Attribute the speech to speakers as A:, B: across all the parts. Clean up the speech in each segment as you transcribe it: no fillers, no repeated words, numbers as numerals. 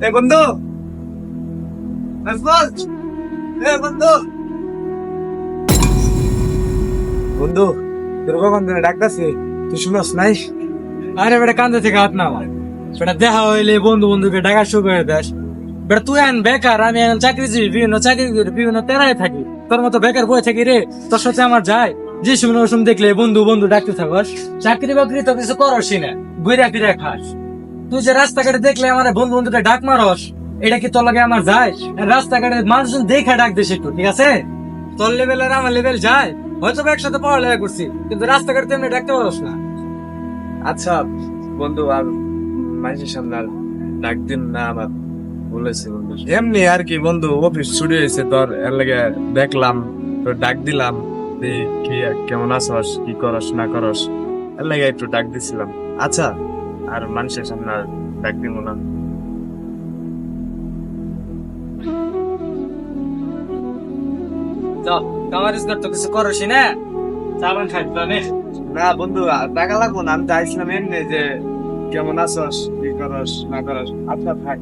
A: এ বন্ধু, নাজমুল, এ বন্ধু, বন্ধু, তোর কখন ধরে ডাকতাছি, তুই শুনস নাই?
B: আরে বেটা কান্দে থেকে হাত নামা। বেটা দেখা হইলে বন্ধু বন্ধুকে ডাকা শুরু করে দেস। বেটা তুই আন বেকার, আমি এখন চাকরিজীবী, বিভিন্ন চাকরি করি, বিভিন্ন তেরাই থাকি। তোর মতো বেকার বয়ে থাকি রে, তোর সাথে আমার যায়। যে সময় ওসম দেখলে বন্ধু বন্ধু ডাকতে থাকস। চাকরি বাকরি তো কিছু করসই না, ঘুরে ফিরে খাস। তুই যে রাস্তাঘাটে দেখলে আমার বন্ধু বন্ধুকে ডাক মারস, এটা কি তোর লাগে আমার যায়? রাস্তাঘাটে মানুষজন দেখে ডাক দিস একটু, ঠিক আছে? তোর লেভেল আর আমার লেভেল যায়, হয়তো একসাথে পড়ালেখা করছি, কিন্তু রাস্তাঘাটে তেমনি ডাকতে পারস না।
A: আচ্ছা বন্ধু, আর মানুষের সামনে আর ডাক দিন না, আমার বলেছি বন্ধু। এমনি আর কি বন্ধু, অফিস ছুটি হয়েছে তোর, এর লাগে দেখলাম তোর ডাক দিলাম, কি কেমন আছস, কি করস না করস, এর লাগে একটু ডাক দিছিলাম। আচ্ছা, আর মানুষের সামনে আর ডাক দিব না।
B: কামারিজ করতে কিছু করসি না, চাবান খাইতে নে।
A: না বন্ধু, টাকা লাগবো না, আমি তো আইছিলাম এমনি যে কেমন আছস, কি করস না করস। আচ্ছা থাক।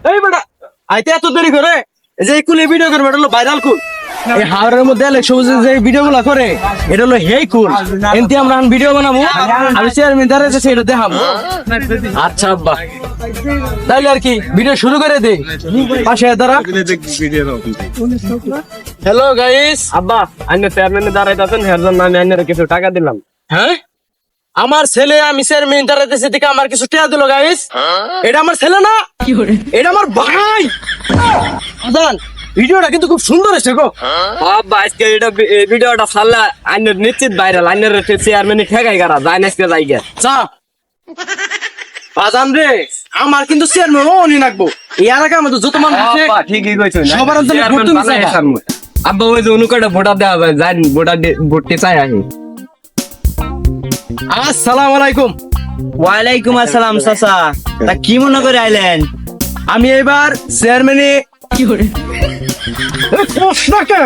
B: এই বেটা আইতে এত দেরি করে, এই যে কুলে ভিডিও করবে, এটা হলো ভাইরাল কুল। এই হাওড়ের মধ্যে সবুজ যে ভিডিও গুলা করে, এটা হলো হেই কুল। এনতি আমরা ভিডিও বানাবো, আমি চেয়ারম্যান দাঁড়াইছে সেটা দেখাবো। আচ্ছা আব্বা, তাইলে আর কি ভিডিও শুরু করে দে। পাশে দাঁড়া। Hello guys.
C: আব্বা আইনে চেয়ারম্যানে দাঁড়াইতেছেন, এর জন্য আমি আইনের কিছু টাকা দিলাম।
B: হ্যাঁ, আমার ছেলে, আমি চেয়ারম্যান দাঁড়াইতেছে দেখে আমার কিছু টাকা দিল গাইস। এটা আমার ছেলে না, এটা আমার ভাই। আদান, ভিডিওটা কিন্তু খুব সুন্দর এসে গো।
C: আব্বা আজকে ভিডিওটা ছাড়লে আইনের নিশ্চিত ভাইরাল, আইনের চেয়ারম্যানে ঠেকাই গারা যাই না আজকে যাই গে।
B: চা আজান রে, আমার কিন্তু চেয়ারম্যান অনি রাখবো। এই এলাকার মধ্যে যত মানুষ আছে
C: আব্বা ঠিকই কইছো,
B: সবার অন্তরে ভোট তুমি চাইবা।
C: আব্বা ওই যে অনুকাটা ভোটা দেওয়া যায়, যাই ভোটটি চাই আহি।
B: আসসালামু আলাইকুম।
D: ওয়ালাইকুম আসসালাম চাচা, তা কি মনে করে আইলেন?
B: আমি এবার চেয়ারম্যানে প্রশ্নকে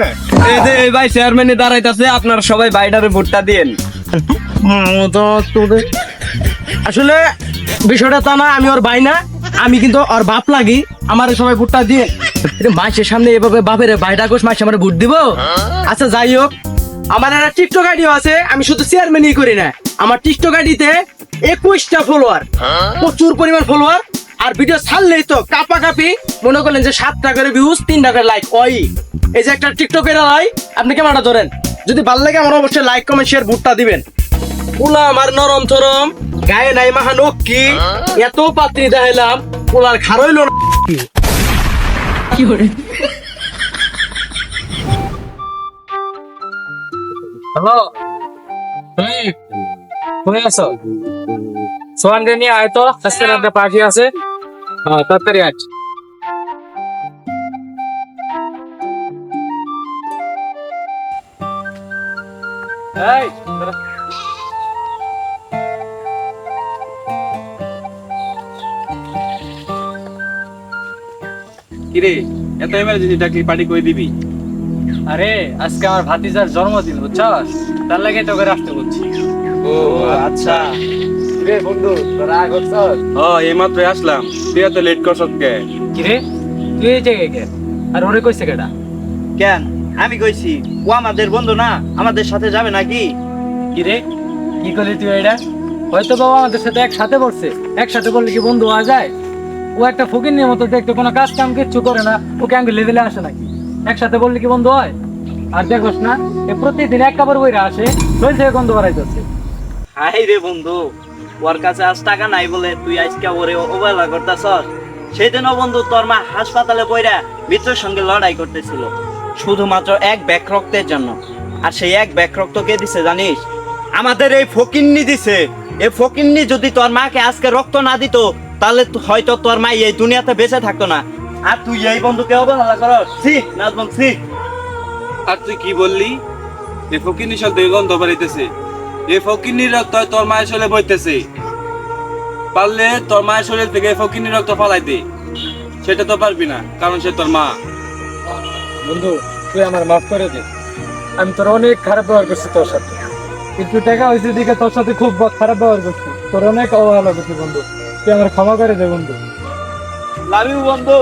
C: এই যে এই ভাই চেয়ারম্যানে দাঁড়াইতেছে, আপনারা সবাই বাইডারে ভোটটা দিন।
B: আসলে বিষয়টা তা না, আমি ওর ভাই না, আমি কিন্তু ওর বাপ লাগি। আমার সবাই ভোটটা দিয়ে মাসের সামনে এভাবে বাপের ভাইটা কোষ মাসে আমার ভোট দিব। আচ্ছা যাই হোক, আমার একটা টিকটক আইডিও আছে, আমি শুধু চেয়ারম্যানই করি না। আমার টিকটক আইডিতে 21টা ফলোয়ার, প্রচুর পরিমাণ ফলোয়ার। আর ভিডিও ছাড়লেই তো কাপা কাপি, মনে করলেন যে 7টা করে ভিউজ, 3টা করে লাইক। ওই এই যে একটা টিকটকের লাই, আপনি ক্যামেরাটা ধরেন, যদি ভালো লাগে আমার অবশ্যই লাইক কমেন্ট শেয়ার ভোটটা দিবেন। পোলা আমার নরম থরম, গায়ে নাই মাহানো কি, এত পাত্রী দেখাইলাম, পোলার খারইল না। কি করে? হ্যালো, তুমি তুমি আছো? সোহানকে নিয়ে আয় তো, আজকের একটা পার্টি আছে। হ্যাঁ তাড়াতাড়ি আয়। এই
E: কিরে, এত এমার্জেন্সি ডাকলি পার্টি করে দিবি?
B: আরে আজকে আমার ভাতিজার জন্মদিন, বুঝছস? তার লাগে তোকে আসতে বলছি।
E: ও আচ্ছা।
B: রে বন্ধু, তোরা আয় করছস?
E: এই মাত্র আসলাম, তুই এত লেট করছস কে?
B: কি রে, তুই এই জায়গায় কে? আর ওরে কইছে কেডা?
D: কেন আমি কইছি, ও আমাদের বন্ধু না, আমাদের সাথে যাবে নাকি?
B: কি রে, কি করলি তুই এটা? হয়তো বাবা আমাদের সাথে একসাথে পড়ছে, একসাথে বললে কি বন্ধু হওয়া যায়? ও একটা ফকিন্নির মতো দেখতে, কোনো কাজ কাম কিচ্ছু করে না, ওকে আঙ্গুল লেভেলে আসে নাকি? একসাথে বললে কি বন্ধু হয়? আর দেখোস না, এ প্রতিদিন এক কাপড় বইরা আসে, চলছে গন্ধ বাড়াইতেছে।
D: হাই রে বন্ধু, ওর কাছে আজ টাকা নাই বলে তুই আজকে ওরে অবহেলা করতেছস। সেদিনও বন্ধু তোর মা হাসপাতালে পড়া মৃত্যুর সঙ্গে লড়াই করতেছিল, শুধুমাত্র এক ব্যাগ রক্তের জন্য। আর সেই এক ব্যাগ রক্ত কে দিছে জানিস? আমাদের এই ফকিন্নি দিছে। এই ফকিন্নি যদি তোর মাকে আজকে রক্ত না দিত, তাহলে হয়তো তোর মা এই দুনিয়াতে বেঁচে থাকতো না। আর তুই এই বন্ধুকে অবহেলা করস? ছি নাজমুল, ছি।
E: আর তুই কি বললি? এই ফকিন্নির সাথে গন্ধ বাড়িতেছে, এই ফকিন্নির রক্ত তোর মায়ের শরীরে বইতেছে। পারলে তোর মায়ের শরীর থেকে ফকিন্নির রক্ত ফালাই দে, সেটা তো পারবি না, কারণ সে তোর মা।
B: বন্ধু তুই আমার মাফ করে দে।
A: আমি তোর অনেক খারাপ ব্যবহার করছি তোর সাথে, একটু টাকা হয়েছে দিকে তোর সাথে খুব খারাপ ব্যবহার করছি, তোর অনেক অবহেলা করছি বন্ধু, তুই আমার ক্ষমা করে দে বন্ধু।
D: লাভ ইউ বন্ধু।